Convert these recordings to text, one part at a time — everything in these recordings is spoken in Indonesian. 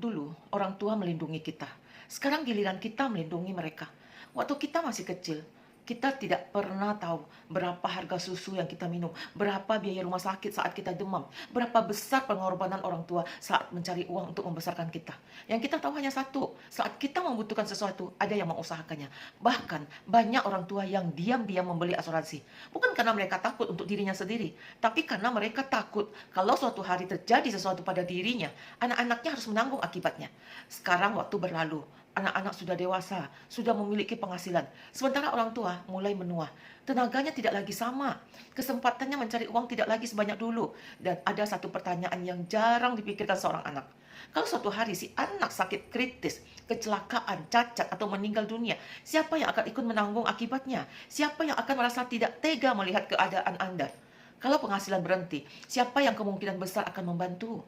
Dulu, orang tua melindungi kita. Sekarang giliran kita melindungi mereka. Waktu kita masih kecil, kita tidak pernah tahu berapa harga susu yang kita minum, berapa biaya rumah sakit saat kita demam, berapa besar pengorbanan orang tua saat mencari uang untuk membesarkan kita. Yang kita tahu hanya satu, saat kita membutuhkan sesuatu, ada yang mengusahakannya. Bahkan, banyak orang tua yang diam-diam membeli asuransi. Bukan karena mereka takut untuk dirinya sendiri, tapi karena mereka takut kalau suatu hari terjadi sesuatu pada dirinya, anak-anaknya harus menanggung akibatnya. Sekarang waktu berlalu, anak-anak sudah dewasa, sudah memiliki penghasilan. Sementara orang tua mulai menua. Tenaganya tidak lagi sama. Kesempatannya mencari uang tidak lagi sebanyak dulu. Dan ada satu pertanyaan yang jarang dipikirkan seorang anak. Kalau suatu hari si anak sakit kritis, kecelakaan, cacat, atau meninggal dunia, siapa yang akan ikut menanggung akibatnya? Siapa yang akan merasa tidak tega melihat keadaan Anda? Kalau penghasilan berhenti, siapa yang kemungkinan besar akan membantu?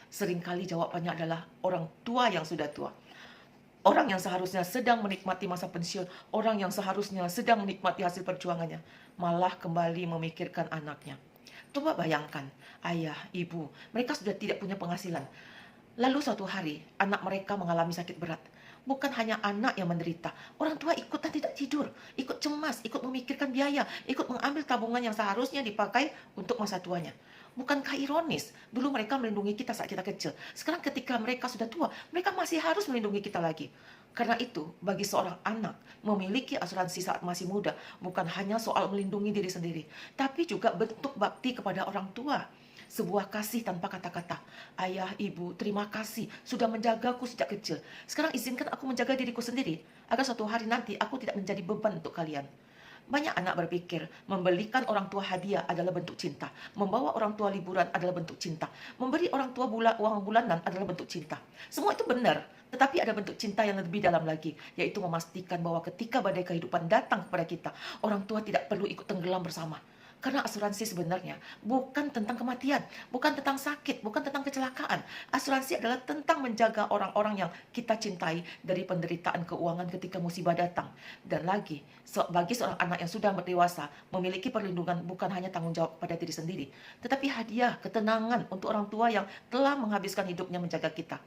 Seringkali jawabannya adalah orang tua yang sudah tua. Orang yang seharusnya sedang menikmati masa pensiun, orang yang seharusnya sedang menikmati hasil perjuangannya, malah kembali memikirkan anaknya. Coba bayangkan, ayah, ibu, mereka sudah tidak punya penghasilan. Lalu suatu hari, anak mereka mengalami sakit berat. Bukan hanya anak yang menderita, orang tua ikutan tidak tidur, ikut cemas, ikut memikirkan biaya, ikut mengambil tabungan yang seharusnya dipakai untuk masa tuanya. Bukankah ironis? Dulu mereka melindungi kita saat kita kecil. Sekarang ketika mereka sudah tua, mereka masih harus melindungi kita lagi. Karena itu, bagi seorang anak, memiliki asuransi saat masih muda bukan hanya soal melindungi diri sendiri, tapi juga bentuk bakti kepada orang tua. Sebuah kasih tanpa kata-kata. Ayah, ibu, terima kasih sudah menjagaku sejak kecil. Sekarang izinkan aku menjaga diriku sendiri, agar suatu hari nanti aku tidak menjadi beban untuk kalian. Banyak anak berpikir membelikan orang tua hadiah adalah bentuk cinta, membawa orang tua liburan adalah bentuk cinta, memberi orang tua uang bulanan adalah bentuk cinta. Semua itu benar, tetapi ada bentuk cinta yang lebih dalam lagi, yaitu memastikan bahwa ketika badai kehidupan datang kepada kita, orang tua tidak perlu ikut tenggelam bersama. Karena asuransi sebenarnya bukan tentang kematian, bukan tentang sakit, bukan tentang kecelakaan. Asuransi adalah tentang menjaga orang-orang yang kita cintai dari penderitaan keuangan ketika musibah datang. Dan lagi, bagi seorang anak yang sudah berdewasa, memiliki perlindungan bukan hanya tanggung jawab pada diri sendiri, tetapi hadiah ketenangan untuk orang tua yang telah menghabiskan hidupnya menjaga kita.